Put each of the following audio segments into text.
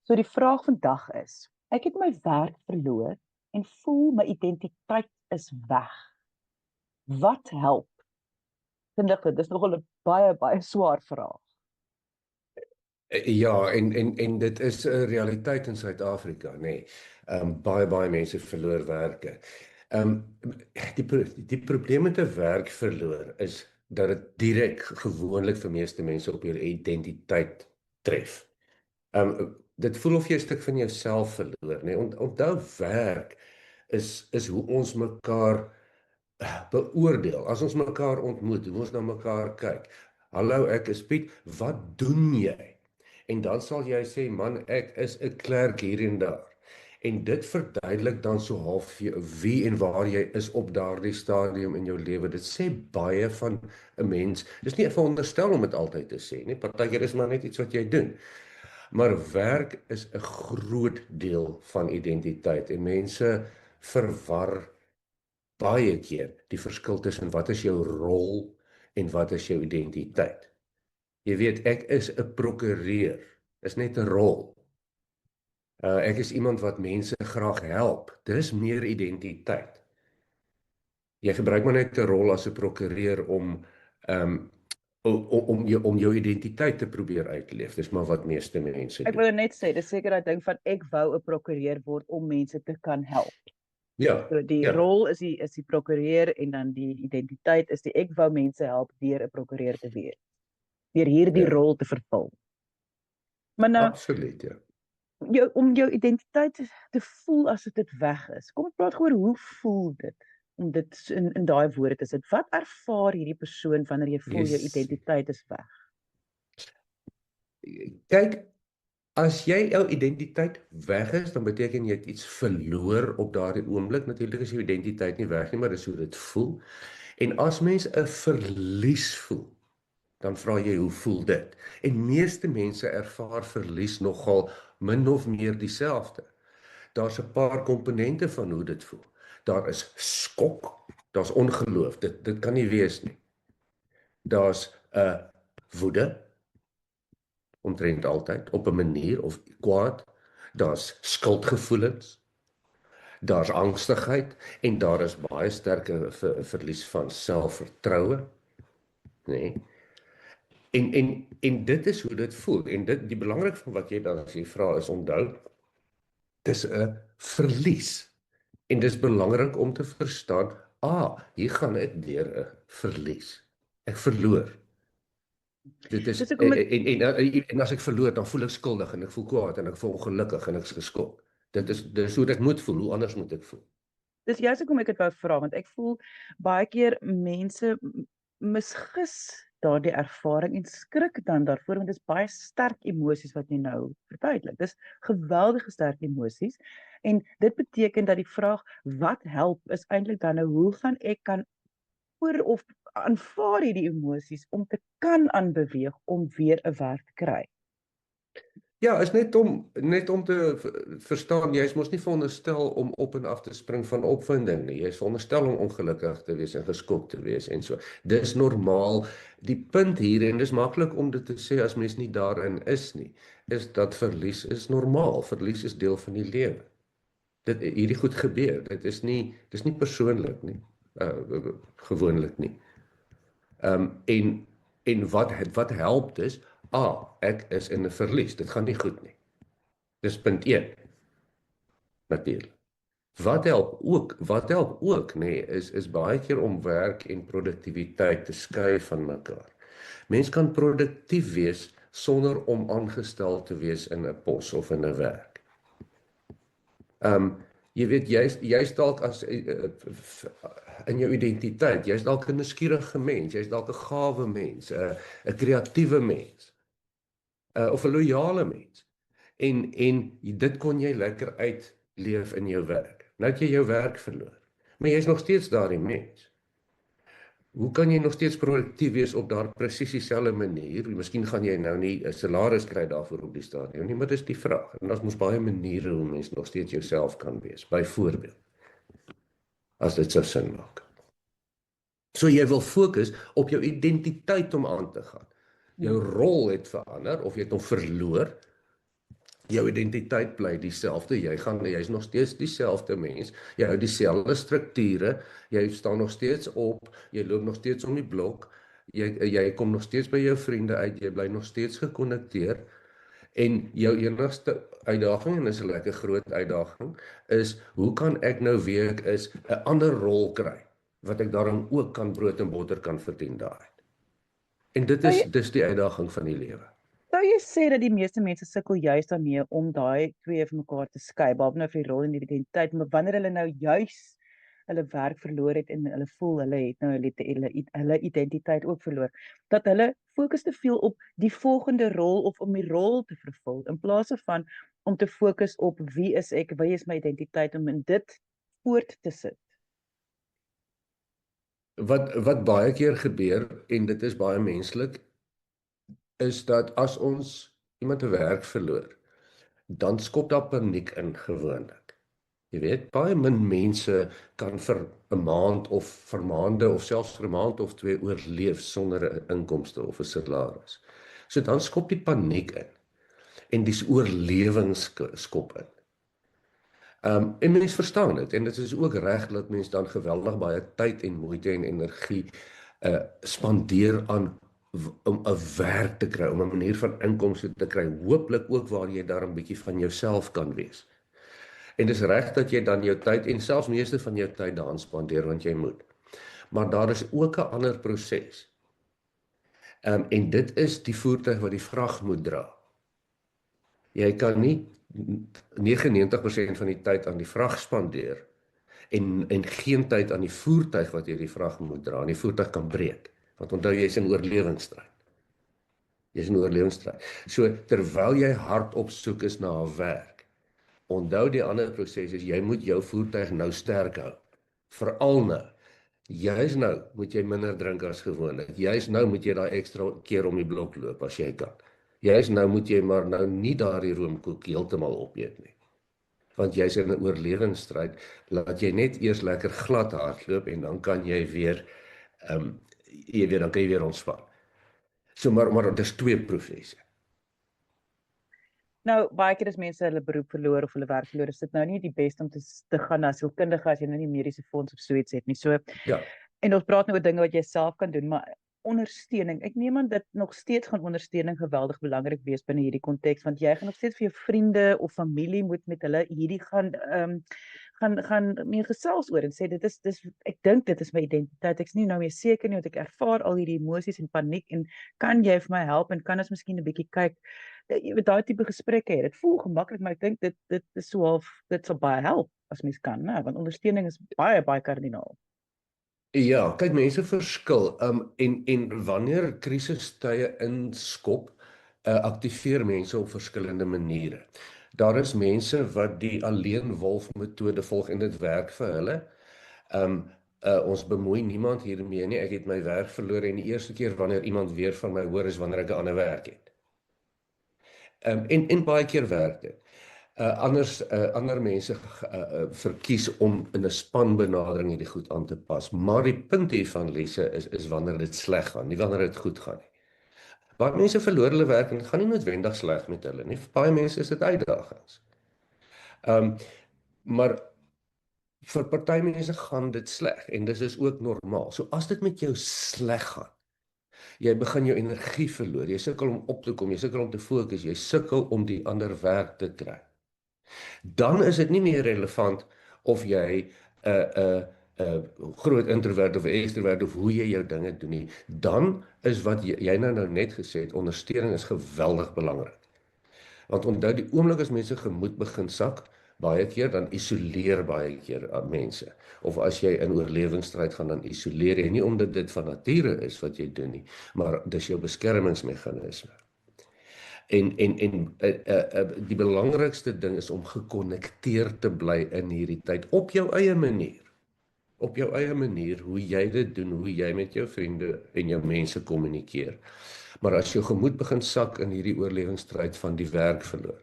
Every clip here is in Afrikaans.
So die vraag vandag is, ek het my werk verloor en voel my identiteit is weg. Wat help? Dit is nogal 'n baie swaar vraag. Ja, en dit is 'n realiteit in Suid-Afrika, nê. Baie mense verloor werke. Die probleem met 'n werk verloor is dat dit direk gewoonlik vir meeste mense op jou identiteit tref. Dit voel of jy 'n stuk van jouself verloor, nê. Onthou werk is hoe ons mekaar beoordeel. As ons mekaar ontmoet, hoe ons na mekaar kyk. Hallo, ek is Piet, wat doen jy? En dan sal jy sê, man, ek is 'n klerk hier en daar. En dit verduidelik dan so half wie en waar jy is op daardie stadium in jou lewe. Dit sê baie van 'n mens. Dis nie 'n veronderstel om dit altyd te sê nie. Partykeer is maar net iets wat jy doen. Maar werk is 'n groot deel van identiteit en mense verwar baie keer die verskil tussen wat is jou rol en wat is jou identiteit. Jy weet, ek is 'n prokureur, is net 'n rol. Ek is iemand wat mense graag help. Dis meer identiteit. Jy gebruik maar net 'n rol as 'n prokureur um, om jou identiteit te probeer uitleef. Dis maar wat meeste mense Ek doen. wil net sê, dis seker dat ding van ek wou 'n prokureur word om mense te kan help. Ja, So die ja, rol is die prokureur en dan die identiteit is die ek wou mense help deur 'n prokureur te wees. Deur hierdie ja, rol te vervul. Maar nou absoluut, ja. om jou identiteit te voel asof dit weg is. Kom praat oor hoe voel dit om dit in daai woorde te sit. Wat ervaar hierdie persoon wanneer jy voel jou identiteit is weg? Kyk, as jy jou identiteit weg is, dan beteken jy het iets verloor op daardie oomblik. Natuurlik is jou identiteit nie weg nie, maar dis hoe dit voel. En as mens 'n verlies voel, dan vra jy hoe voel dit? En meeste mense ervaar verlies nogal min of meer dieselfde. Daar's 'n paar komponente van hoe dit voel. Daar is skok, daar's ongeloof. Dit kan nie wees nie. Daar's 'n woede, omtrent altyd op 'n manier of kwaad. Daar's skuldgevoelens, daar's angstigheid en daar is baie sterke verlies van selfvertroue, nê? Nee? En dit is hoe dit voel. En dit die belangrikste van wat jy dan as jy vra is onthou, dis 'n verlies. En dis belangrik om te verstaan, hier gaan ek deur 'n verlies. Ek verloor. Dit is Dis hoekom ek en as ek verloor, dan voel ek skuldig en ek voel kwaad en ek voel ongelukkig en ek is geskok. Dis hoe ek moet voel. Hoe anders moet ek voel? dis juist hoekom ek dit wou vra want ek voel baie keer mense misgis daardie ervaring en skrik dan daarvoor want dit is baie sterk emosies wat jy nou verduidelik. Dis geweldige sterk emosies en dit beteken dat die vraag wat help is eintlik dan nou hoe gaan ek kan oor of aanvaar hierdie emosies om te kan aanbeweeg om weer 'n werk te kry. Ja, is net om te verstaan, jy is mos nie veronderstel om op en af te spring van opwinding nie. Jy is veronderstel om ongelukkig te wees en geskok te wees en so. Dis normaal. Die punt hier en dis maklik om dit te sê as mens nie daarin is nie, is dat verlies is normaal. Verlies is deel van die lewe. Hierdie goed gebeur. Dis nie persoonlik nie. Gewoonlik nie. En wat help dis? Ek is in 'n verlies. Dit gaan nie goed nie. Dis punt 1. Natuurlik. Wat help ook nê, is baie keer om werk en produktiwiteit te skei van mekaar. Mens kan produktief wees sonder om aangestel te wees in 'n pos of in 'n werk. Jy weet jy's dalk as in jou identiteit, jy's dalk 'n nuuskierige mens, jy's dalk 'n gawe mens, 'n kreatiewe mens, of 'n loyale mens. En dit kon jy lekker uitleef in jou werk. Nou het jy jou werk verloor. Maar jy's nog steeds daardie mens. Hoe kan jy nog steeds produktief wees op daar presies dieselfde manier? Miskien gaan jy nou nie 'n salaris kry daarvoor op die stadium nie, maar dis die vraag. En daar's mos baie maniere hoe mens nog steeds jouself kan wees. Byvoorbeeld, as dit sou sin maak. So jy wil fokus op jou identiteit om aan te gaan. Jou rol het verander of jy het hom verloor. Jou identiteit bly dieselfde. Jy's nog steeds dieselfde mens. Jy hou dieselfde strukture. Jy staan nog steeds op. Jy loop nog steeds om die blok. Jy kom nog steeds by jou vriende uit. Jy bly nog steeds gekonnekteer. En jou enigste uitdaging, en is 'n lekker groot uitdaging, is hoe kan ek nou wie ek is 'n ander rol kry wat ek daarin ook kan brood en botter kan verdien daaruit. En dit Sou is jy, dis die uitdaging van die lewe. sou jy sê dat die meeste mense sukkel juist daarmee om daai twee van mekaar te skei, behalwe nou vir die rol en die identiteit, maar wanneer hulle nou juis hulle werk verloor het en hulle voel hulle het nou hulle identiteit ook verloor, dat hulle fokus te veel op die volgende rol of om die rol te vervul in plaas van om te fokus op wie is ek, wie is my identiteit, om in dit voort te sit. Wat baie keer gebeur, en dit is baie menslik, is dat as ons iemand 'n werk verloor, dan skop daar paniek in gewoonlik. Jy weet, baie min mense kan vir 'n maand of vir maande of selfs vir 'n maand of twee oorleef sonder 'n inkomste of 'n salaris. So dan skop die paniek in en dis oorlewingsskop in. En mens verstaan dit en dit is ook reg dat mens dan geweldig baie tyd en moeite en energie spandeer aan om 'n werk te kry, om 'n manier van inkomste te kry, hooplik ook waar jy daar 'n bietjie van jouself kan wees. En dis reg dat jy dan jou tyd en selfs meeste van jou tyd daaraan spandeer want jy moet. Maar daar is ook 'n ander proses. En dit is die voertuig wat die vrag moet dra. Jy kan nie 99% van die tyd aan die vrag spandeer en geen tyd aan die voertuig wat jy die vrag moet dra. En die voertuig kan breek. Want onthou jy's in oorlewingsstryd. Jy's in oorlewingsstryd. So terwyl jy hardop soek is na 'n werk, onthou die ander proses is jy moet jou voertuig nou sterk hou. Veral nou. Juis nou moet jy minder drink as gewoonlik. Juis nou moet jy daai ekstra keer om die blok loop as jy kan. Juis nou moet jy maar nou nie daardie roomkoek heeltemal opeet nie. Want jy's in 'n oorlewingsstryd, laat jy net eers lekker glad hardloop en dan kan jy weer dan kan jy weer ontspan. So maar dit is twee prosesse. Nou, baie keer as mense hulle beroep verloor of hulle werk verloor, is dit nou nie die beste om te gaan na sielkundige as jy nou nie mediese fonds of so iets het nie. So, Ja. en ons praat nou oor dinge wat jy self kan doen, maar ondersteuning. Ek neem aan dat nog steeds gaan ondersteuning geweldig belangrik wees binne hierdie konteks, want jy gaan nog steeds vir jou vriende of familie moet met hulle hierdie gaan mee gesels oor en sê dis ek dink dit is my identiteit. Ek's nie nou meer seker nie want ek ervaar al hierdie emosies en paniek en kan jy vir my help en kan ons miskien 'n bietjie kyk. Jy weet daai tipe gesprekke hê. Dit voel gemaklik, maar ek dink dit is so half dit sal baie help as mens kan, né? Want ondersteuning is baie kardinaal. Ja, kyk mense verskil. En wanneer krisistye inskop, aktiveer mense op verskillende maniere. Daar is mense wat die alleen wolf metode volg en dit werk vir hulle. Ons bemoei niemand hiermee nie. Ek het my werk verloor en die eerste keer wanneer iemand weer van my hoor is wanneer ek 'n ander werk het. En baie keer werk dit. Ander mense verkies om in 'n spanbenadering hierdie goed aan te pas. Maar die punt hiervan, Lise, is wanneer dit sleg gaan, nie wanneer dit goed gaan nie. Baie mense verloor hulle werk en dit gaan nie noodwendig sleg met hulle nie. Vir baie mense is dit uitdagings. Maar vir party mense gaan dit sleg en dis is ook normaal. So as dit met jou sleg gaan, jy begin jou energie verloor, jy sukkel om op te kom, jy sukkel om te fokus, jy sukkel om die ander werk te kry. Dan is dit nie meer relevant of jy 'n groot introvert of 'n ekstrovert of hoe jy jou dinge doen nie. Dan is wat jy nou net gesê het, ondersteuning is geweldig belangrik. Want onthou die oomblik as mense gemoed begin sak, baie keer dan isoleer baie keer mense. Of as jy in oorlewingsstryd gaan, dan isoleer jy nie omdat dit van nature is wat jy doen nie, maar dis jou beskermingsmeganisme. En die belangrikste ding is om gekonnekteer te bly in hierdie tyd op jou eie manier. Op jou eie manier, hoe jy dit doen, hoe jy met jou vriende en jou mense kommunikeer. Maar as jou gemoed begin sak in hierdie oorlewingsstryd van die werk verloor,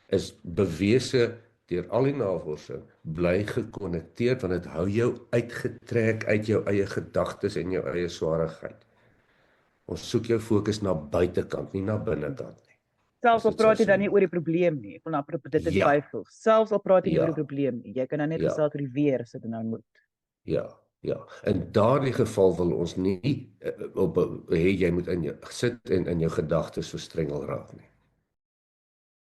is bewese deur al die navorsing, bly gekonnekteerd want dit hou jou uitgetrek uit jou eie gedagtes en jou eie swaarigheid. Ons soek jou fokus na buitekant, nie na binnekant nie. Selfs as al dit sou praat jy dan sin nie maak. oor die probleem nie. Ek wil nou dit is Ja, byvoeg. Selfs al praat jy nie oor die ja, probleem nie. Jy kan nou net ja, gesels oor die weer as dit nou moet. ja, ja. In daardie geval wil ons nie op hê jy moet in jou sit en in jou gedagtes verstrengel raak nie.